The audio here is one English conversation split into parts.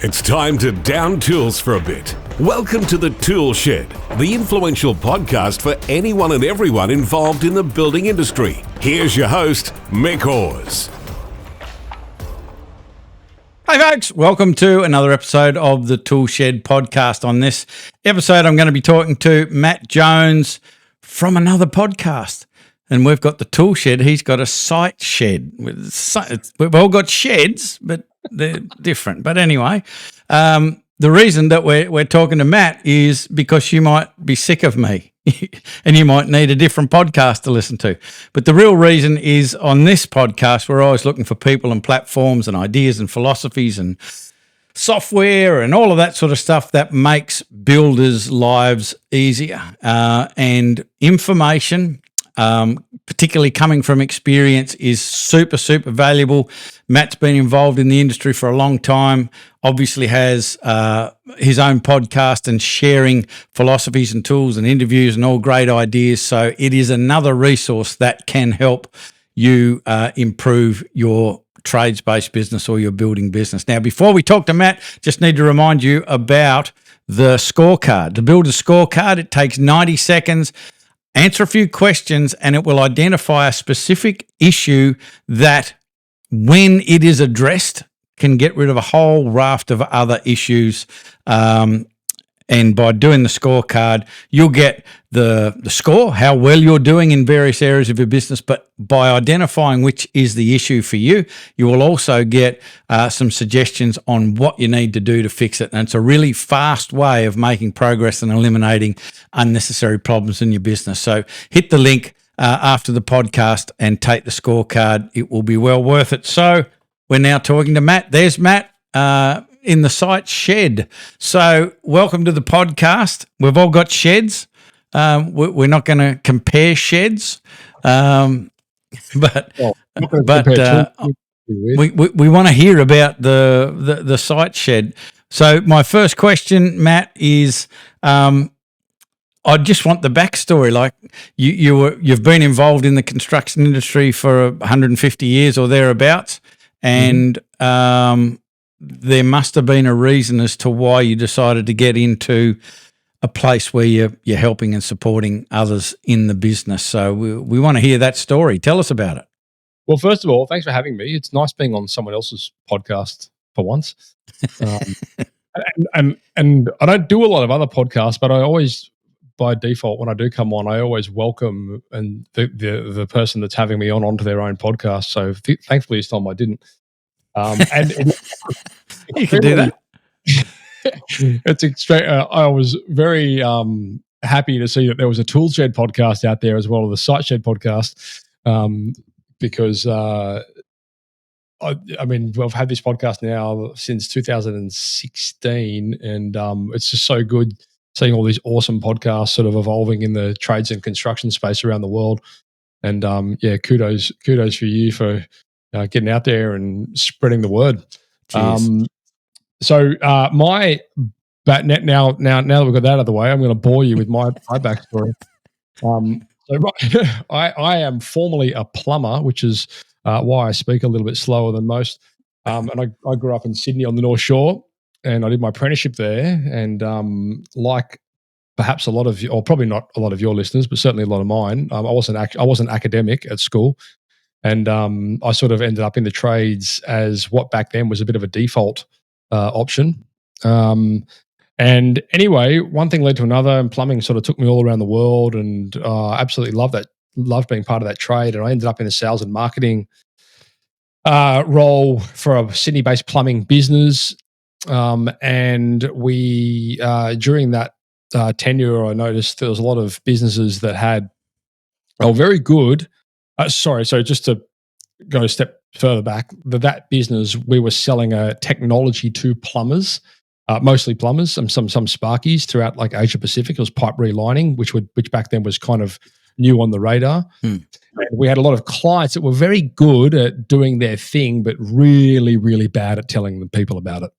It's time to down tools for a bit. Welcome to the ToolShed, the influential podcast for anyone and everyone involved in the building industry. Here's your host, Mick Hawes. Hey folks, welcome to another episode of the ToolShed podcast. On this episode, I'm going to be talking to Matt Jones from another podcast. And we've got the ToolShed, he's got a site shed. We've all got sheds, but they're different. But anyway, the reason that we're talking to Matt is because you might be sick of me and you might need a different podcast to listen to. But the real reason is on this podcast, we're always looking for people and platforms and ideas and philosophies and software and all of that sort of stuff that makes builders' lives easier. And information, particularly coming from experience, is super, super valuable. Matt's been involved in the industry for a long time, obviously has his own podcast and sharing philosophies and tools and interviews and all great ideas. So it is another resource that can help you improve your trades-based business or your building business. Now, before we talk to Matt, just need to remind you about the scorecard. To build a scorecard, it takes 90 seconds. Answer a few questions and it will identify a specific issue that, when it is addressed, can get rid of a whole raft of other issues. And by doing the scorecard, you'll get the score, how well you're doing in various areas of your business. But by identifying which is the issue for you, you will also get some suggestions on what you need to do to fix it. And it's a really fast way of making progress and eliminating unnecessary problems in your business. So hit the link after the podcast and take the scorecard. It will be well worth it. So we're now talking to Matt. There's Matt in the site shed. So welcome to the podcast. We've all got sheds. We're not going to compare sheds, but we want to hear about the site shed. So my first question, Matt, is I just want the backstory. Like you've been involved in the construction industry for 150 years or thereabouts, and there must have been a reason as to why you decided to get into a place where you're helping and supporting others in the business. So we want to hear that story. Tell us about it. Well, first of all, thanks for having me. It's nice being on someone else's podcast for once. And I don't do a lot of other podcasts, but I always, by default, when I do come on, I always welcome and the person that's having me onto their own podcast. So thankfully this time I didn't. You can do that. It's extreme. I was very happy to see that there was a ToolShed podcast out there as well as the SiteShed podcast, because I mean, I've had this podcast now since 2016, and it's just so good seeing all these awesome podcasts sort of evolving in the trades and construction space around the world. And kudos for you for getting out there and spreading the word. So my net now that we've got that out of the way, I'm going to bore you with my backstory. I am formerly a plumber, which is why I speak a little bit slower than most. And I grew up in Sydney on the North Shore, and I did my apprenticeship there. And like perhaps a lot of you, or probably not a lot of your listeners, but certainly a lot of mine, I wasn't academic at school. And I sort of ended up in the trades as what back then was a bit of a default option. And anyway, one thing led to another, and plumbing sort of took me all around the world, and I absolutely loved being part of that trade. And I ended up in a sales and marketing role for a Sydney-based plumbing business. And we, during that tenure, I noticed there was a lot of businesses that were very good. So just to go a step further back, that business, we were selling a technology to plumbers, mostly plumbers, some sparkies throughout like Asia Pacific. It was pipe relining, which back then was kind of new on the radar. And we had a lot of clients that were very good at doing their thing, but really, really bad at telling the people about it.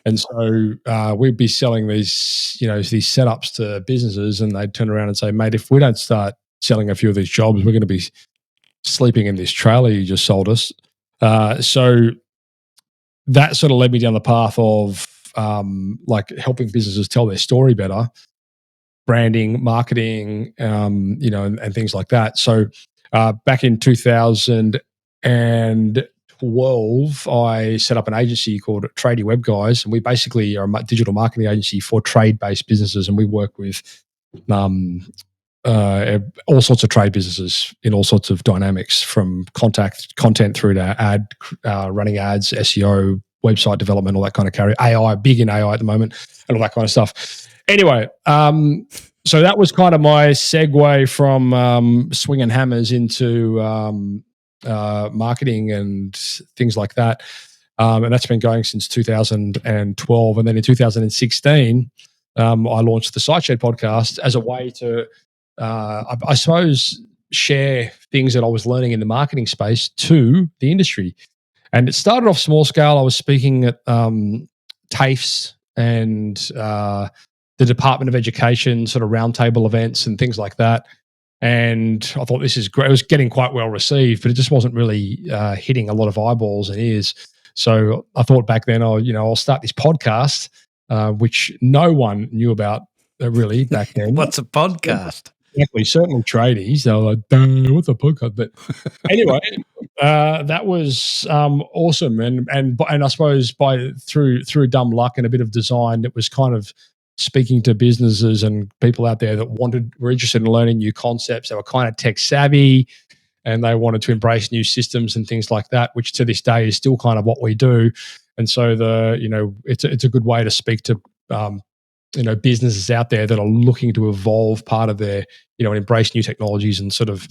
And so we'd be selling these setups to businesses, and they'd turn around and say, "Mate, if we don't start selling a few of these jobs, we're going to be sleeping in this trailer you just sold us." So that sort of led me down the path of like helping businesses tell their story better, branding, marketing, and things like that. So back in 2012, I set up an agency called Tradie Web Guys, and we basically are a digital marketing agency for trade-based businesses, and we work with all sorts of trade businesses in all sorts of dynamics, from content through to running ads, SEO, website development, all that kind of carry. AI, big in AI at the moment, and all that kind of stuff. Anyway, so that was kind of my segue from swinging hammers into marketing and things like that. And that's been going since 2012. And then in 2016, I launched the SiteShed podcast as a way to, I suppose, share things that I was learning in the marketing space to the industry. And it started off small scale. I was speaking at TAFEs and the Department of Education sort of roundtable events and things like that. And I thought, this is great. It was getting quite well received, but it just wasn't really hitting a lot of eyeballs and ears. So I thought back then, I'll start this podcast, which no one knew about really back then. What's a podcast? Exactly, certainly tradies. They were like, "Duh, what's a podcast?" But anyway, that was awesome, and I suppose through dumb luck and a bit of design, it was kind of speaking to businesses and people out there that were interested in learning new concepts. They were kind of tech savvy, and they wanted to embrace new systems and things like that, which to this day is still kind of what we do. And so it's a good way to speak to businesses out there that are looking to evolve part of their, and embrace new technologies and sort of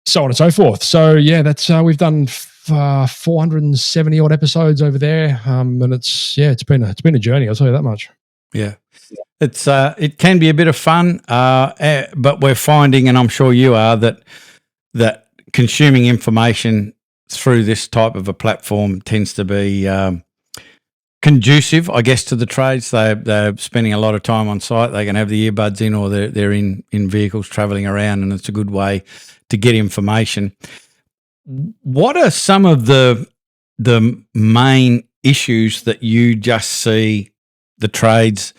so on and so forth. So yeah, that's we've done 470 odd episodes over there, and it's been a journey. I'll tell you that much. Yeah. It can be a bit of fun, but we're finding, and I'm sure you are, that consuming information through this type of a platform tends to be conducive, I guess, to the trades. They're spending a lot of time on site. They can have the earbuds in, or they're in vehicles travelling around, and it's a good way to get information. What are some of the main issues that you just see the trades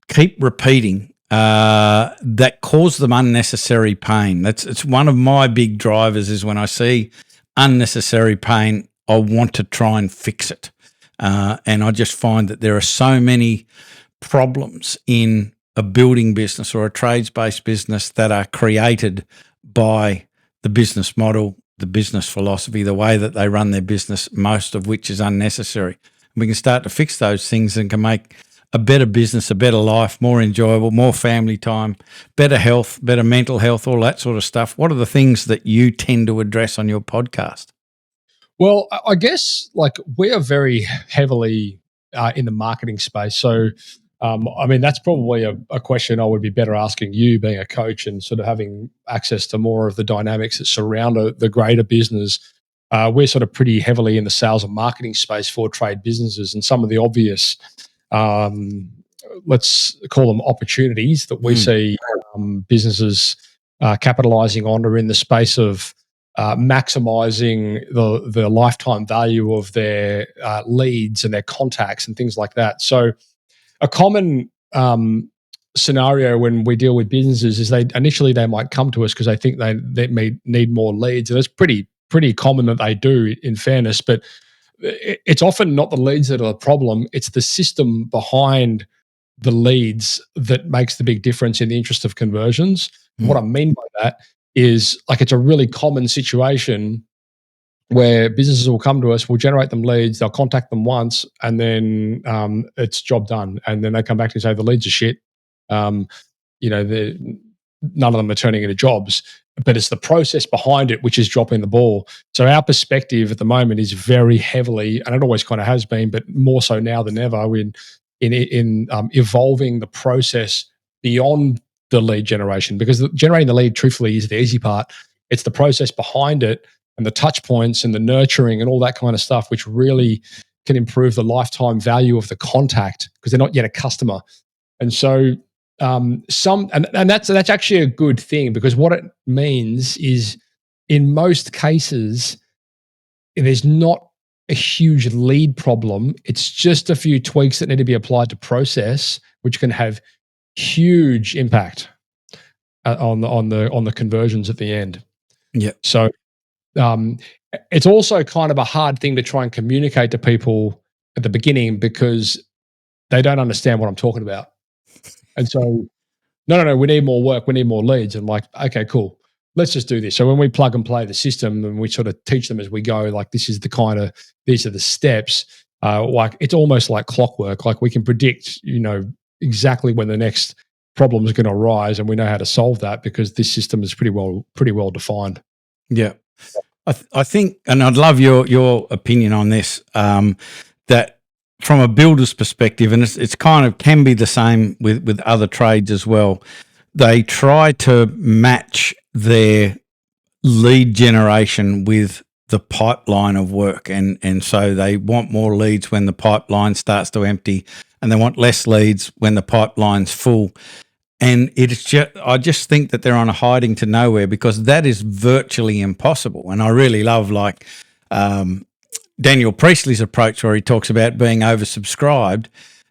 keep repeating that cause them unnecessary pain? It's one of my big drivers, is when I see unnecessary pain, I want to try and fix it. And I just find that there are so many problems in a building business or a trades-based business that are created by the business model, the business philosophy, the way that they run their business, most of which is unnecessary. We can start to fix those things and can make a better business, a better life, more enjoyable, more family time, better health, better mental health, all that sort of stuff. What are the things that you tend to address on your podcast? Well, I guess we are very heavily in the marketing space. So, that's probably a question I would be better asking you, being a coach and sort of having access to more of the dynamics that surround the greater business. We're sort of pretty heavily in the sales and marketing space for trade businesses, and some of the obvious, let's call them opportunities that we see businesses capitalizing on are in the space of maximizing the lifetime value of their leads and their contacts and things like that. So a common scenario when we deal with businesses is they might come to us because they think they may need more leads, and it's pretty common that they do, in fairness, but it's often not the leads that are the problem. It's the system behind the leads that makes the big difference in the interest of conversions. What I mean by that is, it's a really common situation where businesses will come to us, we'll generate them leads, they'll contact them once, and then it's job done. And then they come back and say the leads are shit. None of them are turning into jobs, but it's the process behind it which is dropping the ball. So our perspective at the moment is very heavily, and it always kind of has been, but more so now than ever, in evolving the process beyond the lead generation, because generating the lead, truthfully, is the easy part. It's the process behind it and the touch points and the nurturing and all that kind of stuff, which really can improve the lifetime value of the contact, because they're not yet a customer. And so that's actually a good thing, because what it means is, in most cases, there's not a huge lead problem. It's just a few tweaks that need to be applied to process, which can have huge impact on the conversions at the end. Yeah. So it's also kind of a hard thing to try and communicate to people at the beginning because they don't understand what I'm talking about. And so, no, we need more work. We need more leads. And I'm like, okay, cool. Let's just do this. So when we plug and play the system and we sort of teach them as we go, like these are the steps. Like it's almost like clockwork. Like we can predict, exactly when the next problem is going to arise, and we know how to solve that because this system is pretty well defined. Yeah, I think, and I'd love your opinion on this. That from a builder's perspective, and it's kind of can be the same with other trades as well. They try to match their lead generation with the pipeline of work, and so they want more leads when the pipeline starts to empty, and they want less leads when the pipeline's full. And I just think that they're on a hiding to nowhere because that is virtually impossible. And I really love Daniel Priestley's approach where he talks about being oversubscribed.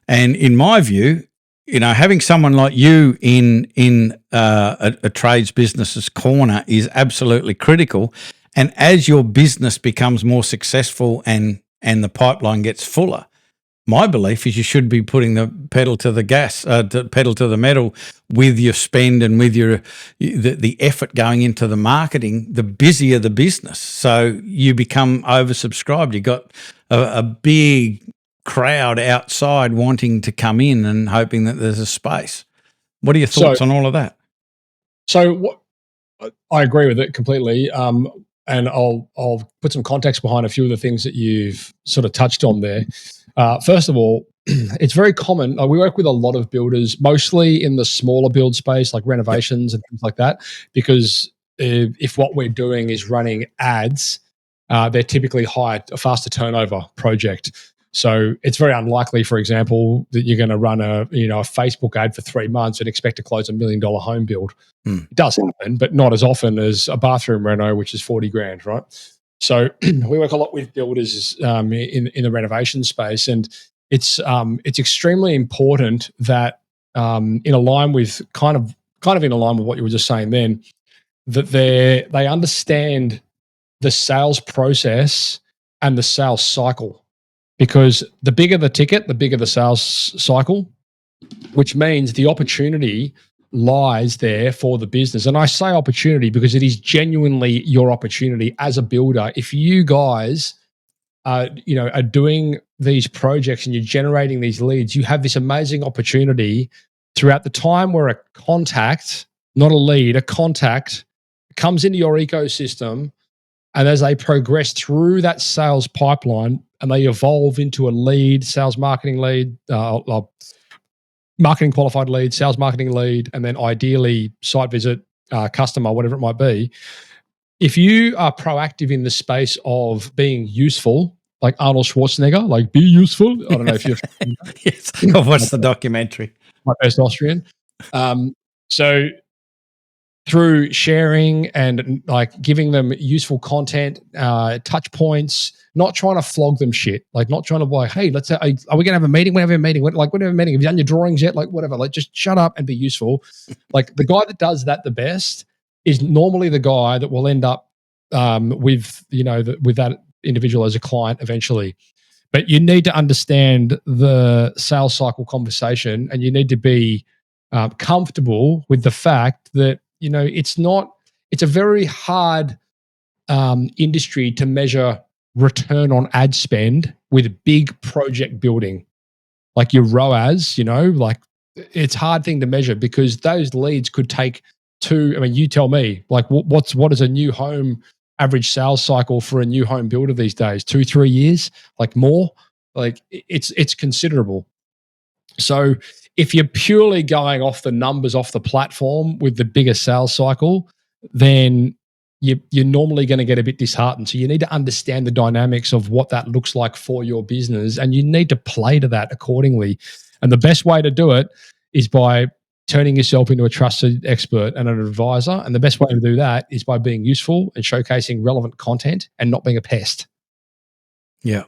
And in my view, having someone like you in a trades business's corner is absolutely critical. And as your business becomes more successful and the pipeline gets fuller, my belief is you should be putting the pedal to the gas, pedal to the metal with your spend and with the effort going into the marketing. The busier the business, so you become oversubscribed. You got a big crowd outside wanting to come in and hoping that there's a space. What are your thoughts on all of that? So I agree with it completely. And I'll put some context behind a few of the things that you've sort of touched on there. First of all, it's very common. We work with a lot of builders, mostly in the smaller build space, like renovations and things like that, because if what we're doing is running ads, they're typically a faster turnover project. So it's very unlikely, for example, that you're going to run a Facebook ad for 3 months and expect to close $1 million home build. It does happen, but not as often as a bathroom reno, which is 40 grand, right? So we work a lot with builders in the renovation space, and it's extremely important that in line with kind of in line with what you were just saying then, that they understand the sales process and the sales cycle, because the bigger the ticket, the bigger the sales cycle, which means the opportunity lies there for the business. And I say opportunity because it is genuinely your opportunity as a builder. If you guys are doing these projects and you're generating these leads, you have this amazing opportunity throughout the time where a contact, not a lead, a contact comes into your ecosystem. And as they progress through that sales pipeline and they evolve into a lead, sales marketing lead, marketing qualified lead, sales marketing lead, and then ideally site visit, customer, whatever it might be. If you are proactive in the space of being useful, like Arnold Schwarzenegger, like be useful. I don't know if you've Yes, I've watched the documentary. My best Austrian. So through sharing and like giving them useful content, touch points, not trying to flog them shit, like not trying to be like, hey, are we going to have a meeting? We're having a meeting. Like, we're having a meeting. Have you done your drawings yet? Like, whatever. Like, just shut up and be useful. Like, the guy that does that the best is normally the guy that will end up with that individual as a client eventually. But you need to understand the sales cycle conversation, and you need to be comfortable with the fact that it's a very hard industry to measure return on ad spend with big project building, like your ROAS. Like it's a hard thing to measure because those leads could take you tell me, like what is a new home average sales cycle for a new home builder these days? 2-3 years, like more, like it's considerable. So if you're purely going off the numbers off the platform with the bigger sales cycle, then you're normally going to get a bit disheartened. So you need to understand the dynamics of what that looks like for your business, and you need to play to that accordingly. And the best way to do it is by turning yourself into a trusted expert and an advisor. And the best way to do that is by being useful and showcasing relevant content and not being a pest. Yeah.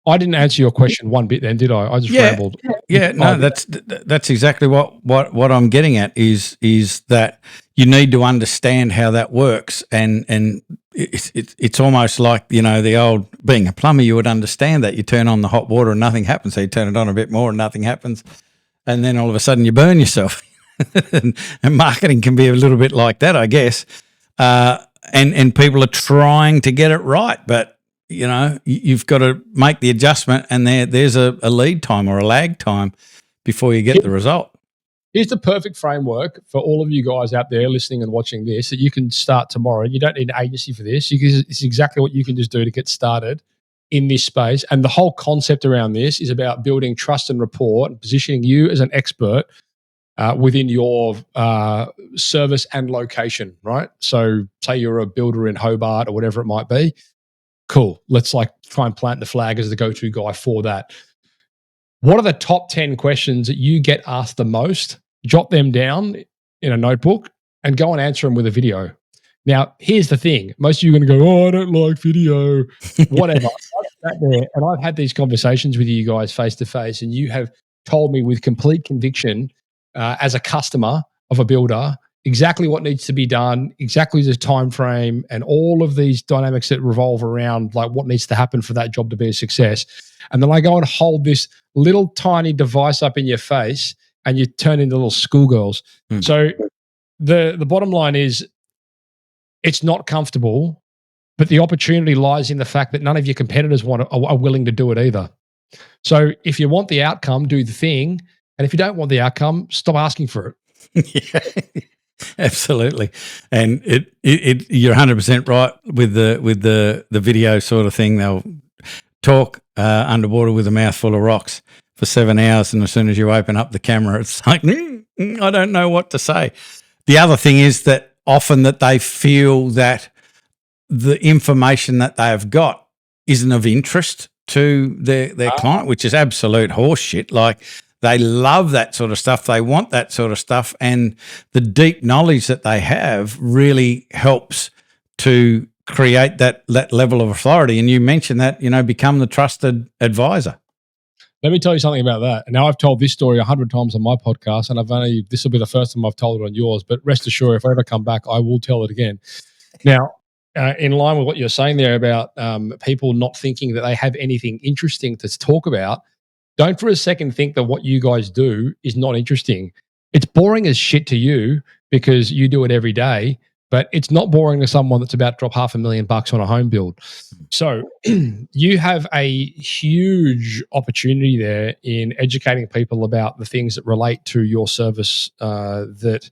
I didn't answer your question one bit then, did I? I just rambled. Yeah, no, that's exactly what I'm getting at is that you need to understand how that works, and it's almost like, you know, the old, being a plumber, you would understand that you turn on the hot water and nothing happens, so you turn it on a bit more and nothing happens, and then all of a sudden you burn yourself. and marketing can be a little bit like that, I guess. And people are trying to get it right, but you know, you've got to make the adjustment, and there's a lead time or a lag time before you get the result. Here's the perfect framework for all of you guys out there listening and watching this that you can start tomorrow. You don't need an agency for this. It's exactly what you can just do to get started in this space. And the whole concept around this is about building trust and rapport and positioning you as an expert within your service and location, right? So say you're a builder in Hobart or whatever it might be. Cool. Let's like try and plant the flag as the go-to guy for that. What are the top 10 questions that you get asked the most? Jot them down in a notebook and go and answer them with a video. Now, here's the thing. Most of you are going to go, oh, I don't like video, whatever. I've sat there and I've had these conversations with you guys face to face, and you have told me with complete conviction as a customer of a builder exactly what needs to be done, exactly the time frame, and all of these dynamics that revolve around like what needs to happen for that job to be a success. And then I go and hold this little tiny device up in your face, and you turn into little schoolgirls. So the bottom line is, it's not comfortable, but the opportunity lies in the fact that none of your competitors are willing to do it either. So if you want the outcome, do the thing, and if you don't want the outcome, stop asking for it. Yeah. Absolutely, and you're 100% right with the video sort of thing. They'll talk underwater with a mouthful of rocks for 7 hours, and as soon as you open up the camera, it's like I don't know what to say. The other thing is that often that they feel that the information that they have got isn't of interest to their client, which is absolute horseshit. Like, they love that sort of stuff. They want that sort of stuff. And the deep knowledge that they have really helps to create that level of authority. And you mentioned that, you know, become the trusted advisor. Let me tell you something about that. Now, I've told this story 100 times on my podcast, and this will be the first time I've told it on yours, but rest assured, if I ever come back, I will tell it again. Now, in line with what you're saying there about people not thinking that they have anything interesting to talk about, don't for a second think that what you guys do is not interesting. It's boring as shit to you because you do it every day, but it's not boring to someone that's about to drop $500,000 on a home build. So you have a huge opportunity there in educating people about the things that relate to your service that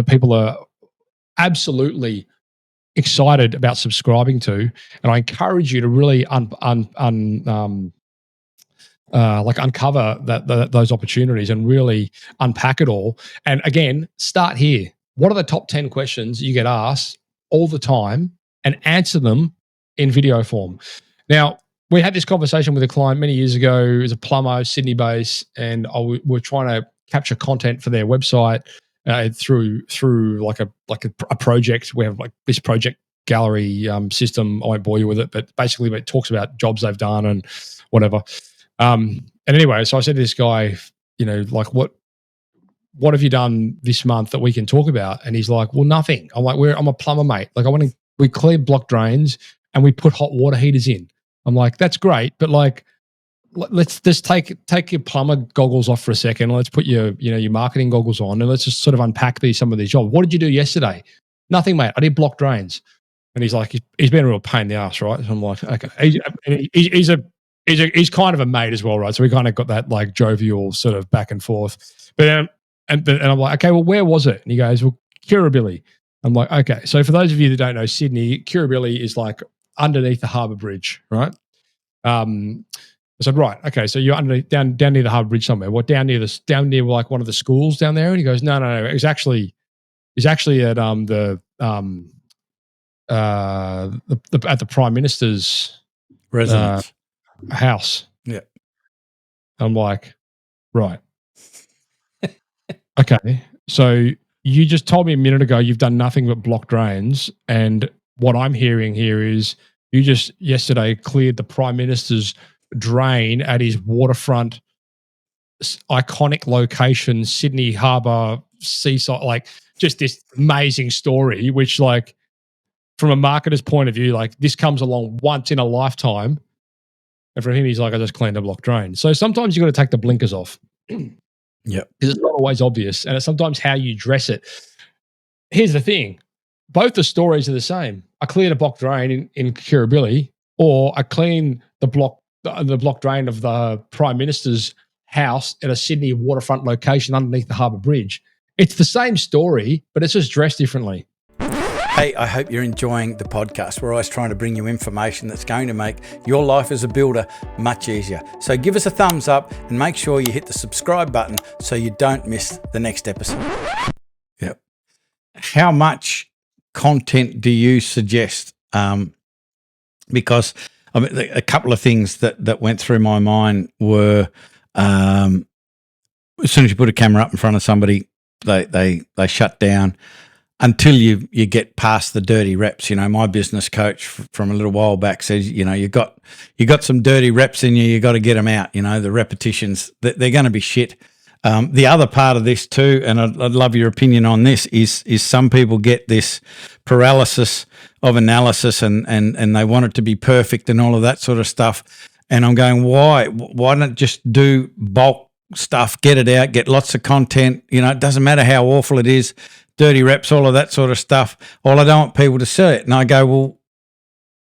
people are absolutely excited about subscribing to. And I encourage you to really uncover those opportunities and really unpack it all. And again, start here. What are the top 10 questions you get asked all the time, and answer them in video form? Now, we had this conversation with a client many years ago. He was a plumber, Sydney base, and we're trying to capture content for their website through like a project. We have like this project gallery system. I won't bore you with it, but basically it talks about jobs they've done and whatever. And anyway, so I said to this guy, you know, like, what have you done this month that we can talk about? And he's like, well, nothing. I'm like, I'm a plumber, mate. Like, we clear block drains and we put hot water heaters in. I'm like, that's great, but like, let's just take your plumber goggles off for a second. Let's put your marketing goggles on, and let's just sort of unpack some of these jobs. What did you do yesterday? Nothing, mate. I did block drains. And he's like, he's been a real pain in the ass, right? So I'm like, okay. He's kind of a mate as well, right? So we kind of got that like jovial sort of back and forth. But and I'm like, okay, well, where was it? And he goes, well, Kirribilli. I'm like, okay. So for those of you that don't know Sydney, Kirribilli is like underneath the Harbour Bridge, right? I said, right, okay. So you're underneath, down near the Harbour Bridge somewhere. What, down near like one of the schools down there? And he goes, no. It's actually at at the Prime Minister's residence. House. Yeah. I'm like, right. Okay. So you just told me a minute ago you've done nothing but block drains, and what I'm hearing here is You just yesterday cleared the Prime Minister's drain at his waterfront iconic location, Sydney Harbour seaside, like just this amazing story, which like from a marketer's point of view, like this comes along once in a lifetime. And for him, he's like, I just cleaned a block drain. So sometimes you got to take the blinkers off. Yep. Because it's not always obvious. And it's sometimes how you dress it. Here's the thing. Both the stories are the same. I cleared a block drain in Kirribilli, or I clean the block drain of the Prime Minister's house at a Sydney waterfront location underneath the Harbour Bridge. It's the same story, but it's just dressed differently. Hey, I hope you're enjoying the podcast. We're always trying to bring you information that's going to make your life as a builder much easier. So give us a thumbs up and make sure you hit the subscribe button so you don't miss the next episode. Yep. How much content do you suggest? Because I mean, a couple of things that went through my mind were as soon as you put a camera up in front of somebody, they shut down. Until you get past the dirty reps. You know, my business coach from a little while back says, you know, you got some dirty reps in you. You got to get them out. You know, the repetitions, they're going to be shit. The other part of this too, and I'd love your opinion on this, is some people get this paralysis of analysis and they want it to be perfect and all of that sort of stuff. And I'm going, why not just do bulk stuff, get it out, get lots of content. You know, it doesn't matter how awful it is. Dirty reps, all of that sort of stuff. All I don't want people to see it. And I go, well,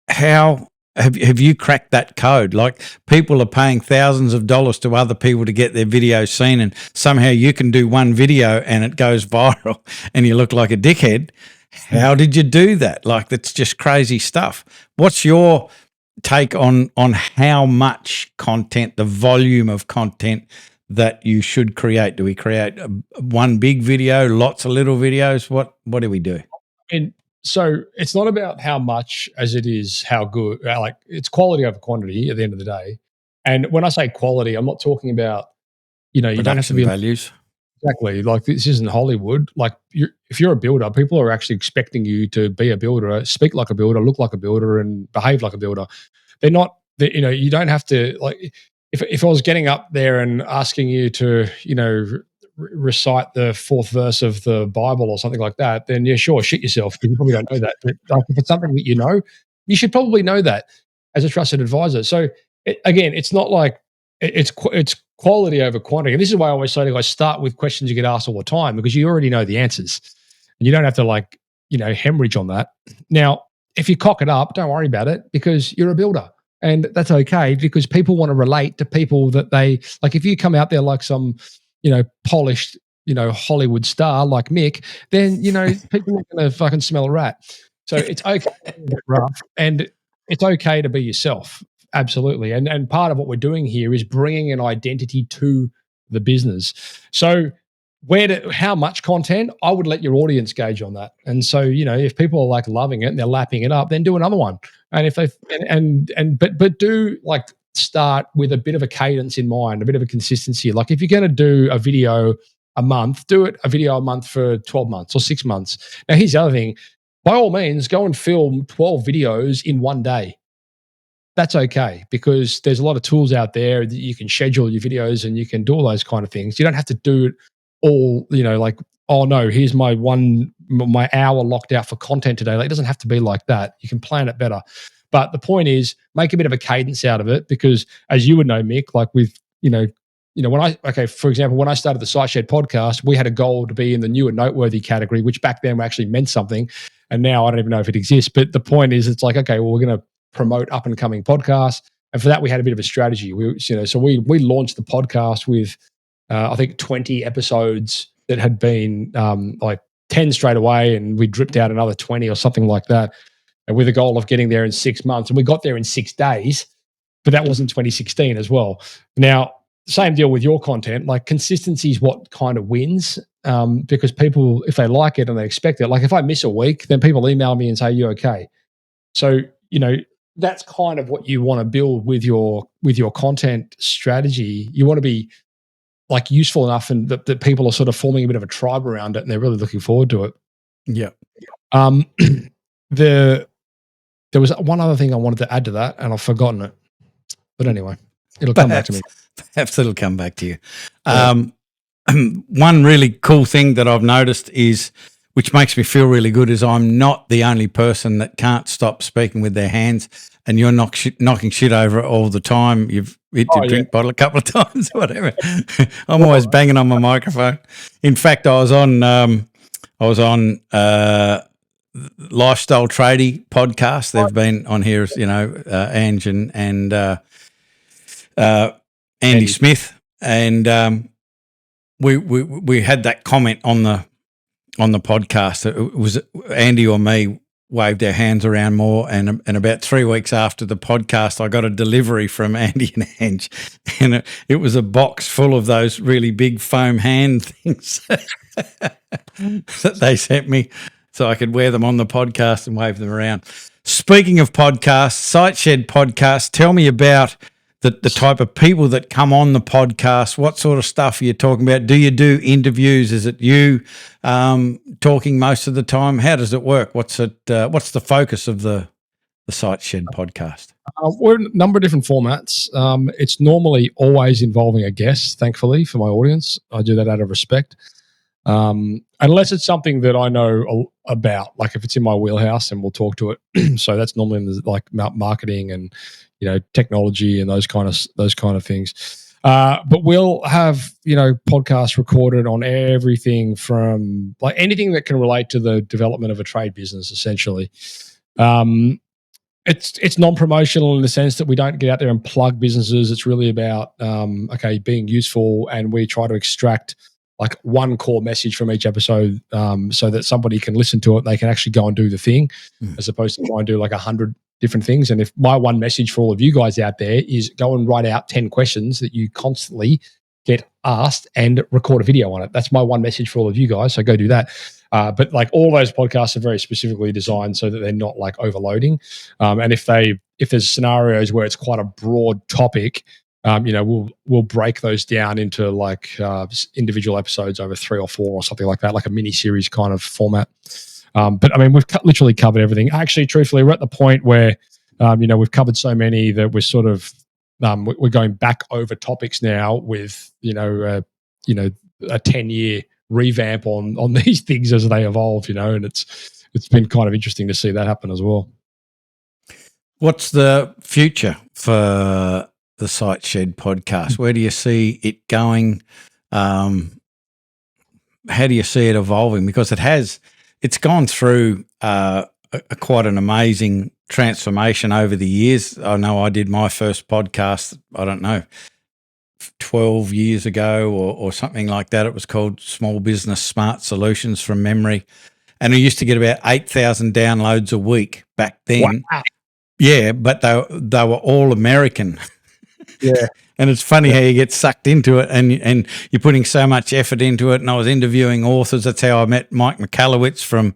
how have you cracked that code? Like people are paying thousands of dollars to other people to get their videos seen, and somehow you can do one video and it goes viral and you look like a dickhead. How did you do that? Like that's just crazy stuff. What's your take on how much content, the volume of content that you should create? Do we create one big video, lots of little videos? What do we do? And so it's not about how much as it is how good. Like it's quality over quantity at the end of the day. And when I say quality, I'm not talking about, you know, you don't have to be values. Exactly. Like this isn't Hollywood. Like if you're a builder, people are actually expecting you to be a builder, speak like a builder, look like a builder, and behave like a builder. They're not. You know, you don't have to like. If I was getting up there and asking you to, you know, recite the fourth verse of the Bible or something like that, then yeah, sure, shit yourself, because you probably don't know that. But like, if it's something that you know, you should probably know that as a trusted advisor. So again, it's not like it's quality over quantity. And this is why I always say to guys, start with questions you get asked all the time, because you already know the answers, and you don't have to like, you know, hemorrhage on that. Now, if you cock it up, don't worry about it, because you're a builder. And that's okay, because people want to relate to people that they like. If you come out there like some, you know, polished, you know, Hollywood star like Mick, then, you know, people are going to fucking smell a rat. So it's okay to be a bit rough, and it's okay to be yourself. Absolutely. And part of what we're doing here is bringing an identity to the business. So how much content, I would let your audience gauge on that. And so, you know, if people are like loving it and they're lapping it up, then do another one. And if they but do like start with a bit of a cadence in mind, a bit of a consistency. Like if you're going to do a video a month, do it a video a month for 12 months or 6 months. Now, here's the other thing. By all means, go and film 12 videos in one day. That's okay, because there's a lot of tools out there that you can schedule your videos and you can do all those kind of things. You don't have to do it all, you know, like, oh no, here's my hour locked out for content today. Like, it doesn't have to be like that. You can plan it better. But the point is, make a bit of a cadence out of it, because as you would know, Mick, like with, for example, when I started the ToolShed podcast, we had a goal to be in the new and noteworthy category, which back then actually meant something. And now I don't even know if it exists. But the point is, it's like, okay, well, we're going to promote up and coming podcasts. And for that, we had a bit of a strategy. So we launched the podcast with, I think 20 episodes that had been like 10 straight away, and we dripped out another 20 or something like that, and with a goal of getting there in 6 months. And we got there in 6 days, but that was in 2016 as well. Now, same deal with your content. Like, consistency is what kind of wins, because people, if they like it and they expect it, like if I miss a week, then people email me and say, "You okay?" So, you know, that's kind of what you want to build with your content strategy. You want to be like useful enough, and that people are sort of forming a bit of a tribe around it, and they're really looking forward to it. Yeah. there was one other thing I wanted to add to that, and I've forgotten it. But anyway, it'll come back to me. Perhaps it'll come back to you. Yeah. One really cool thing that I've noticed is, which makes me feel really good, is I'm not the only person that can't stop speaking with their hands, and you're knocking shit over it all the time. You've hit your drink bottle a couple of times, whatever. I'm always banging on my microphone. In fact, I was on Lifestyle Tradie podcast. They've been on here, as Ange and Andy Smith, and we had that comment on the podcast. It was Andy or me waved our hands around more, and about 3 weeks after the podcast, I got a delivery from Andy and Ange, and it was a box full of those really big foam hand things that they sent me, so I could wear them on the podcast and wave them around. Speaking of podcasts, SiteShed podcast, tell me about the type of people that come on the podcast. What sort of stuff are you talking about? Do you do interviews? Is it you talking most of the time? How does it work? What's the focus of the SiteShed podcast? We're in a number of different formats. It's normally always involving a guest, thankfully, for my audience. I do that out of respect. Unless it's something that I know about, like if it's in my wheelhouse, and we'll talk to it. So that's normally in the, like marketing and technology and those kind of things. But we'll have podcasts recorded on everything from like anything that can relate to the development of a trade business. Essentially, it's non-promotional in the sense that we don't get out there and plug businesses. It's really about being useful, and we try to extract like one core message from each episode, so that somebody can listen to it. They can actually go and do the thing, as opposed to try and do like 100 different things. And if my one message for all of you guys out there is go and write out 10 questions that you constantly get asked and record a video on it. That's my one message for all of you guys. So go do that. But like all those podcasts are very specifically designed so that they're not like overloading. And if there's scenarios where it's quite a broad topic, we'll break those down into like individual episodes over 3 or 4 or something like that, like a mini series kind of format. But I mean, we've literally covered everything. Actually, truthfully, we're at the point where, we've covered so many that we're sort of, we're going back over topics now with, a 10-year revamp on these things as they evolve, and it's been kind of interesting to see that happen as well. What's the future for the SiteShed podcast? Where do you see it going? How do you see it evolving? Because it's gone through quite an amazing transformation over the years. I know I did my first podcast, 12 years ago or something like that. It was called Small Business Smart Solutions from memory. And I used to get about 8,000 downloads a week back then. Wow. Yeah, but they were all American. Yeah. And it's funny how you get sucked into it, and you're putting so much effort into it. And I was interviewing authors. That's how I met Mike Michalowicz from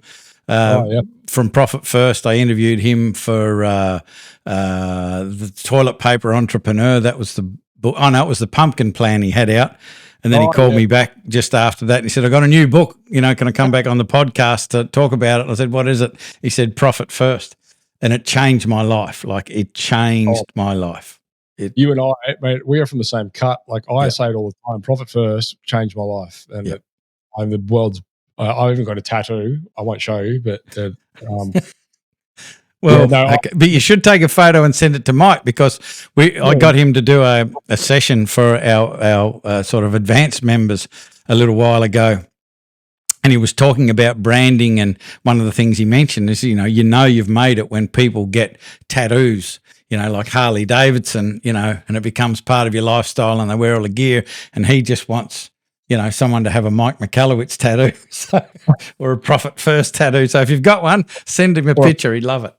Profit First. I interviewed him for the Toilet Paper Entrepreneur. That was the book. Oh, no, it was the pumpkin plan he had out. And then he called me back just after that. And he said, I got a new book. Can I come back on the podcast to talk about it? I said, what is it? He said, Profit First. And it changed my life. Like it changed my life. You and I, mate, we are from the same cut. Like I say it all the time, Profit First changed my life. And I'm the world's, I even got a tattoo. I won't show you, but but you should take a photo and send it to Mike, because I got him to do a session for our sort of advanced members a little while ago. And he was talking about branding, and one of the things he mentioned is, you've made it when people get tattoos, like Harley Davidson, and it becomes part of your lifestyle and they wear all the gear, and he just wants, someone to have a Mike Michalowicz tattoo or a Profit First tattoo. So if you've got one, send him a picture. He'd love it.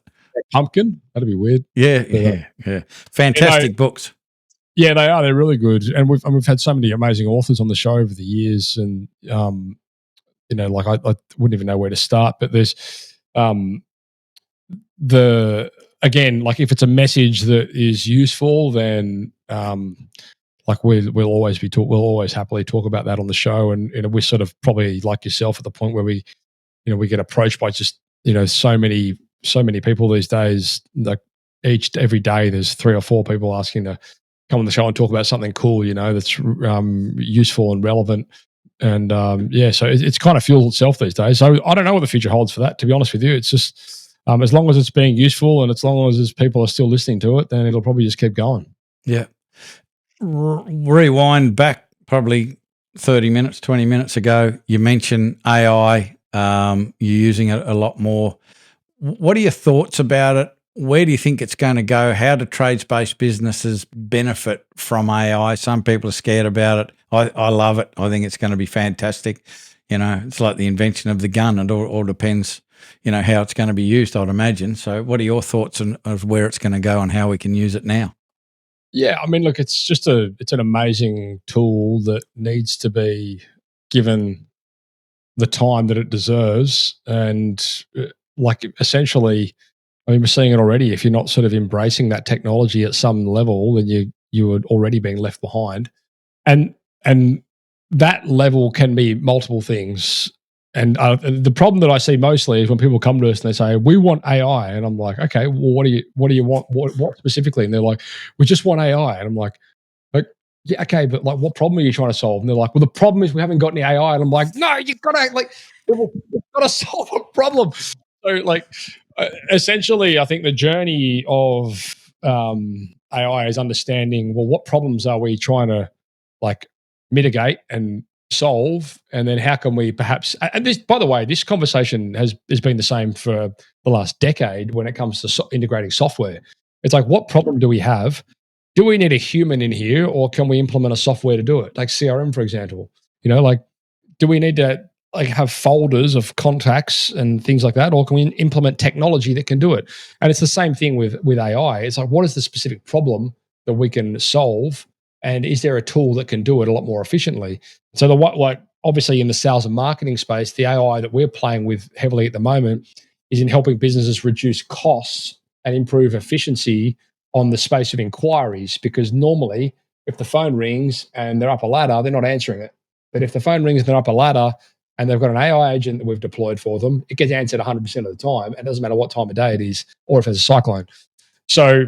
Pumpkin? That'd be weird. Yeah. Fantastic books. Yeah, they are. They're really good. And we've had so many amazing authors on the show over the years, and, like I wouldn't even know where to start, but there's like if it's a message that is useful, then like we'll always happily talk about that on the show. And we're sort of probably like yourself at the point where we get approached by just so many so many people these days, like every day, there's 3 or 4 people asking to come on the show and talk about something cool, that's useful and relevant. And so it's kind of fuels itself these days. So I don't know what the future holds for that, to be honest with you. It's just as long as it's being useful and as long as people are still listening to it, then it'll probably just keep going. Yeah. Rewind back probably 30 minutes, 20 minutes ago, you mentioned AI. You're using it a lot more. What are your thoughts about it? Where do you think it's going to go? How do trades-based businesses benefit from AI? Some people are scared about it. I love it. I think it's going to be fantastic. It's like the invention of the gun. It all depends, how it's going to be used, I'd imagine. So what are your thoughts on where it's going to go and how we can use it now? Yeah, I mean, look, it's an amazing tool that needs to be given the time that it deserves. And essentially, I mean, we're seeing it already. If you're not sort of embracing that technology at some level, then you are already being left behind. And that level can be multiple things. And the problem that I see mostly is when people come to us and they say, "We want AI," and I'm like, "Okay, well, what do you want? What specifically?" And they're like, "We just want AI," and I'm like, yeah, okay, but like, what problem are you trying to solve? And they're like, "Well, the problem is we haven't got any AI," and I'm like, "No, you've got to solve a problem." So, essentially, I think the journey of AI is understanding, well, what problems are we trying to mitigate and solve, and then how can we perhaps, and this, by the way, this conversation has been the same for the last decade when it comes to integrating software. It's like, what problem do we have? Do we need a human in here, or can we implement a software to do it, like CRM, for example? Do we need to have folders of contacts and things like that, or can we implement technology that can do it? And it's the same thing with AI. It's like, what is the specific problem that we can solve, and is there a tool that can do it a lot more efficiently? So obviously in the sales and marketing space, the AI that we're playing with heavily at the moment is in helping businesses reduce costs and improve efficiency on the space of inquiries, because normally if the phone rings and they're up a ladder, they're not answering it. But if the phone rings and they're up a ladder and they've got an AI agent that we've deployed for them, it gets answered 100% of the time. It doesn't matter what time of day it is or if there's a cyclone. So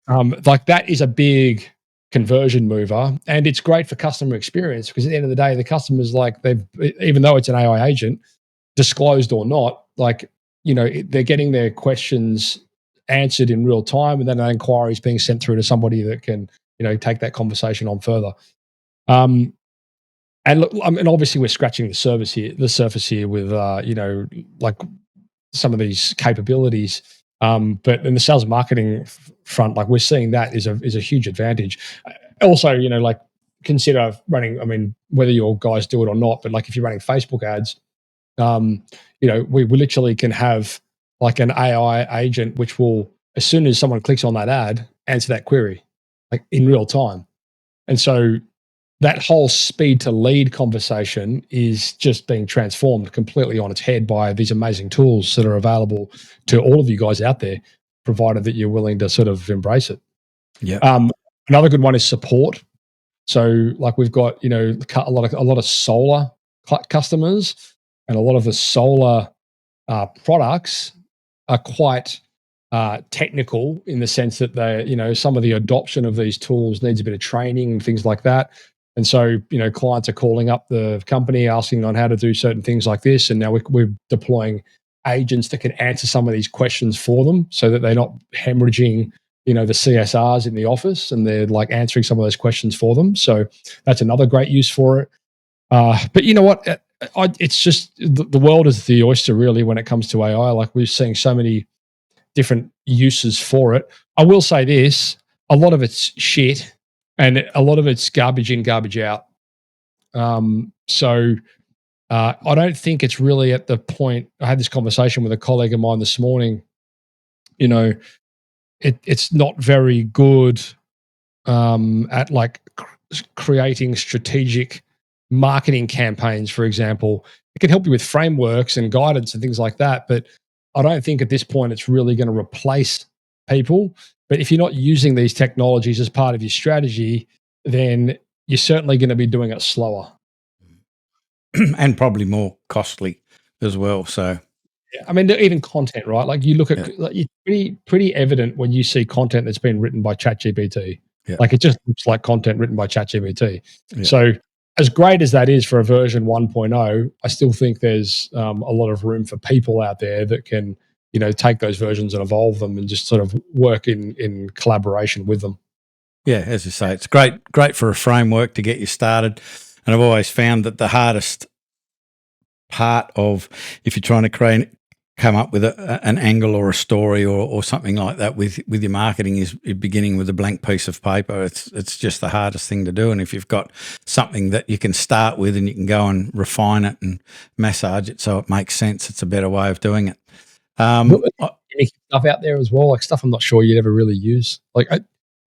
that is a big conversion mover, and it's great for customer experience, because at the end of the day, the customers, even though it's an AI agent, disclosed or not, they're getting their questions answered in real time, and then an inquiry is being sent through to somebody that can take that conversation on further. And look, I mean, obviously we're scratching the surface here with some of these capabilities. But in the sales and marketing front, we're seeing that is a huge advantage. Also, consider running, I mean, whether your guys do it or not, but if you're running Facebook ads, we literally can have an AI agent which will, as soon as someone clicks on that ad, answer that query in real time. And so that whole speed to lead conversation is just being transformed completely on its head by these amazing tools that are available to all of you guys out there, provided that you're willing to sort of embrace it. Yeah. Another good one is support. So we've got, a lot of solar customers, and a lot of the solar products are quite technical, in the sense that they, some of the adoption of these tools needs a bit of training and things like that. And so, clients are calling up the company asking on how to do certain things like this. And now we're deploying agents that can answer some of these questions for them, so that they're not hemorrhaging, the CSRs in the office, and they're answering some of those questions for them. So that's another great use for it. But you know what? It's just the world is the oyster, really, when it comes to AI. We're seeing so many different uses for it. I will say this: a lot of it's shit, and a lot of it's garbage in, garbage out. So I don't think it's really at the point. I had this conversation with a colleague of mine this morning. It's not very good at creating strategic marketing campaigns, for example. It can help you with frameworks and guidance and things like that, but I don't think at this point it's really going to replace people. But if you're not using these technologies as part of your strategy, then you're certainly going to be doing it slower. And probably more costly as well. So I mean, even content, right? Like you look at, Yeah. like, it's pretty evident when you see content that's been written by ChatGPT. Yeah. Like it just looks like content written by ChatGPT. Yeah. So as great as that is for a version 1.0, I still think there's a lot of room for people out there that can, take those versions and evolve them and just sort of work in collaboration with them. Yeah, as you say, it's great for a framework to get you started. And I've always found that the hardest part of, if you're trying to come up with an angle or a story or something like that with your marketing, is beginning with a blank piece of paper. It's just the hardest thing to do. And if you've got something that you can start with and you can go and refine it and massage it so it makes sense, it's a better way of doing it. Any stuff out there as well, like stuff I'm not sure you'd ever really use. Like,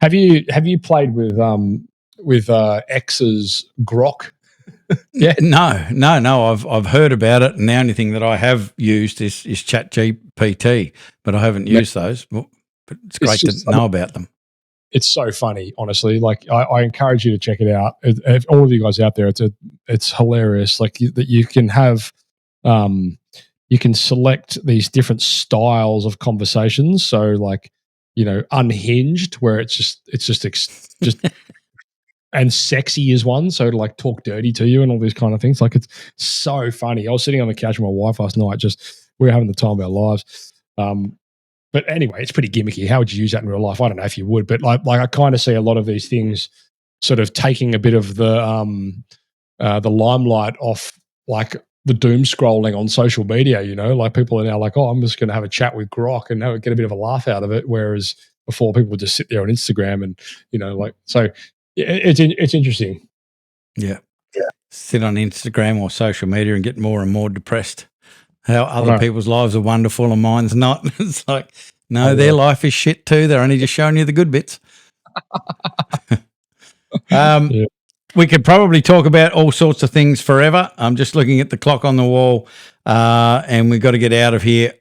have you played with X's Grok? Yeah, no. I've heard about it, and the only thing that I have used is ChatGPT, but I haven't used those. But it's great to know about them. It's so funny, honestly. Like I encourage you to check it out. If all of you guys out there, it's hilarious. Like that you can have, you can select these different styles of conversations. So like, unhinged, where it's just and sexy is one. So to like talk dirty to you and all these kind of things. Like it's so funny. I was sitting on the couch with my wife last night, we were having the time of our lives. But anyway, it's pretty gimmicky. How would you use that in real life? I don't know if you would, but like I kind of see a lot of these things sort of taking a bit of the limelight off, like the doom scrolling on social media. Like people are now like, oh, I'm just going to have a chat with Grok and get a bit of a laugh out of it. Whereas before, people would just sit there on Instagram and so. It's interesting. Yeah. Sit on Instagram or social media and get more and more depressed. How other people's lives are wonderful and mine's not. It's like, no, their life is shit too. They're only just showing you the good bits. We could probably talk about all sorts of things forever. I'm just looking at the clock on the wall, and we've got to get out of here.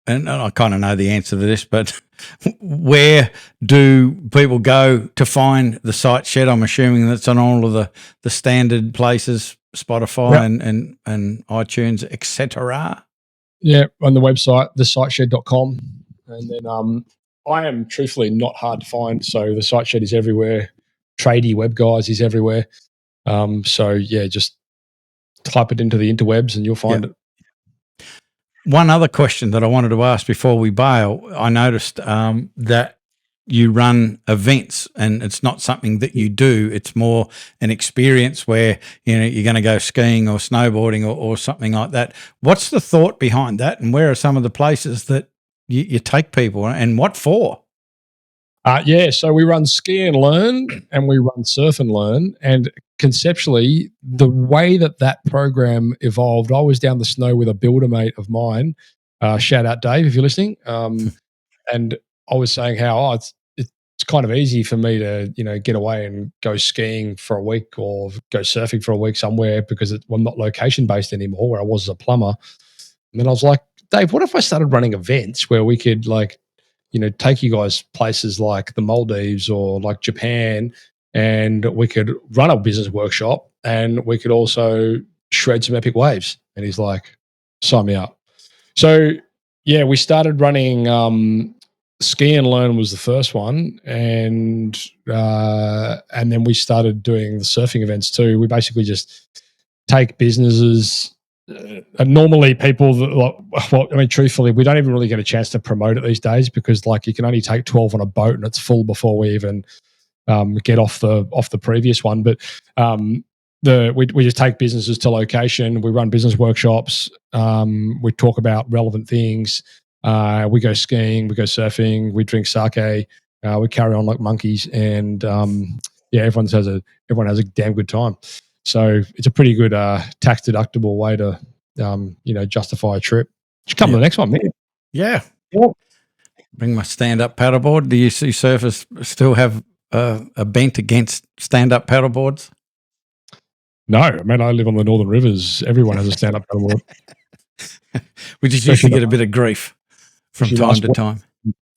And I kind of know the answer to this, but where do people go to find the site Shed? I'm assuming that's on all of the standard places, Spotify and iTunes, etc. Yeah, on the website, thesiteshed.com. And then I am truthfully not hard to find. So the Site Shed is everywhere. Tradie Web Guys is everywhere. So yeah, just type it into the interwebs and you'll find it. One other question that I wanted to ask before we bail, I noticed that you run events, and it's not something that you do. It's more an experience where you're going to go skiing or snowboarding or something like that. What's the thought behind that, and where are some of the places that you take people, and what for? So we run Ski and Learn and we run Surf and Learn. And conceptually, the way that program evolved, I was down the snow with a builder mate of mine. Shout out, Dave, if you're listening. And I was saying how it's kind of easy for me to get away and go skiing for a week or go surfing for a week somewhere because I'm not location based anymore, where I was as a plumber. And then I was like, Dave, what if I started running events where we could take you guys places like the Maldives or like Japan, and we could run a business workshop and we could also shred some epic waves. And he's like, sign me up. So yeah, we started running Ski and Learn was the first one, and then we started doing the surfing events too. We basically just take businesses. Normally people truthfully, we don't even really get a chance to promote it these days because you can only take 12 on a boat and it's full before we even get off the previous one. But we just take businesses to location. We run business workshops. We talk about relevant things. We go skiing, we go surfing, we drink sake, we carry on like monkeys, and everyone has a damn good time. So it's a pretty good tax deductible way to justify a trip. Should come to the next one, man. Yeah. Bring my stand-up paddleboard. Do you see surfers still have a bent against stand-up paddleboards? No, I mean, I live on the Northern Rivers. Everyone has a stand-up paddleboard. We just used to get a bit of grief from time to time.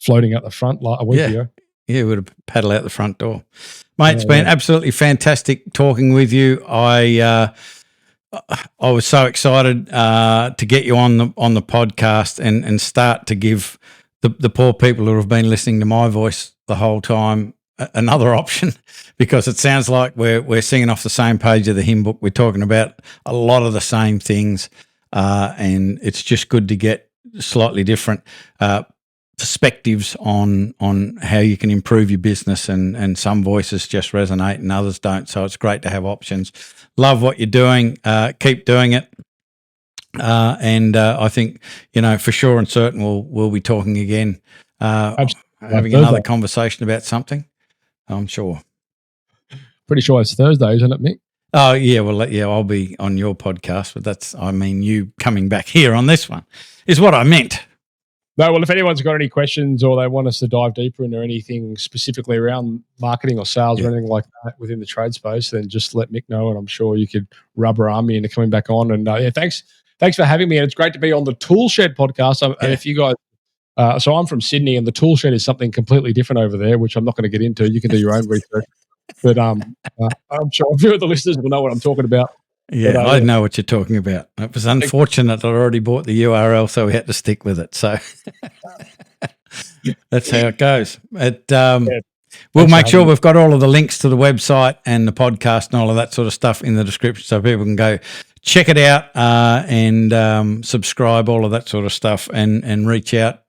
Floating out the front like a week ago. Yeah, we'd paddle out the front door. Mate, it's been absolutely fantastic talking with you. I I was so excited to get you on the podcast and start to give the poor people who have been listening to my voice the whole time another option, because it sounds like we're singing off the same page of the hymn book. We're talking about a lot of the same things, and it's just good to get slightly different perspectives on how you can improve your business, and some voices just resonate and others don't. So it's great to have options. Love what you're doing. Keep doing it. And I think, for sure and certain we'll be talking again, having another conversation about something, I'm sure. Pretty sure it's Thursday, isn't it, Mick? Oh, yeah. Well, I'll be on your podcast, but you coming back here on this one is what I meant. No, well, if anyone's got any questions or they want us to dive deeper into anything specifically around marketing or sales or anything like that within the trade space, then just let Mick know, and I'm sure you could rubber arm me into coming back on. And thanks for having me. And it's great to be on the ToolShed podcast. And if you guys, so I'm from Sydney, and the ToolShed is something completely different over there, which I'm not going to get into. You can do your own research. But I'm sure a few of the listeners will know what I'm talking about. Yeah, I know what you're talking about. It was unfortunate that I already bought the URL, so we had to stick with it. So that's how it goes. We'll make sure we've got all of the links to the website and the podcast and all of that sort of stuff in the description, so people can go check it out and subscribe, all of that sort of stuff, and reach out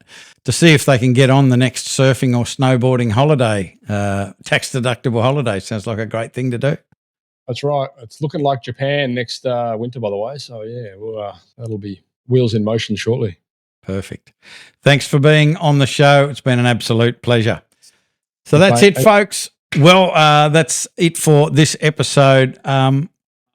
to see if they can get on the next surfing or snowboarding holiday, tax-deductible holiday. Sounds like a great thing to do. That's right. It's looking like Japan next winter, by the way. So, that'll be wheels in motion shortly. Perfect. Thanks for being on the show. It's been an absolute pleasure. So that's it, folks. Well, that's it for this episode. I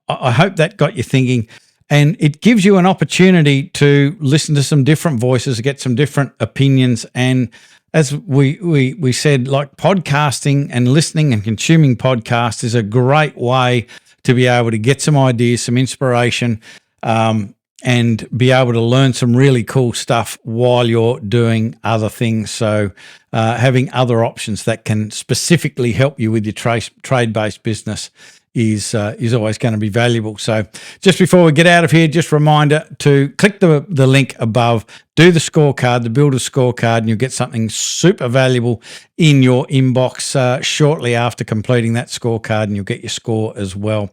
hope that got you thinking, and it gives you an opportunity to listen to some different voices, get some different opinions, and as we said, like podcasting and listening and consuming podcasts is a great way to be able to get some ideas, some inspiration, and be able to learn some really cool stuff while you're doing other things. So having other options that can specifically help you with your trade-based business is always going to be valuable. So just before we get out of here, just a reminder to click the link above, do the scorecard, the builder's scorecard, and you'll get something super valuable in your inbox shortly after completing that scorecard, and you'll get your score as well.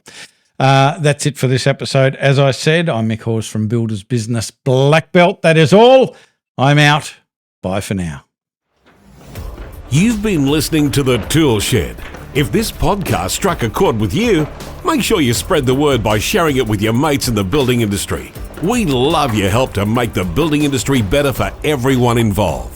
That's it for this episode. As I said, I'm Mick Hawes from Builders Business Black Belt. That is all. I'm out. Bye for now. You've been listening to the ToolShed. If this podcast struck a chord with you, make sure you spread the word by sharing it with your mates in the building industry. We love your help to make the building industry better for everyone involved.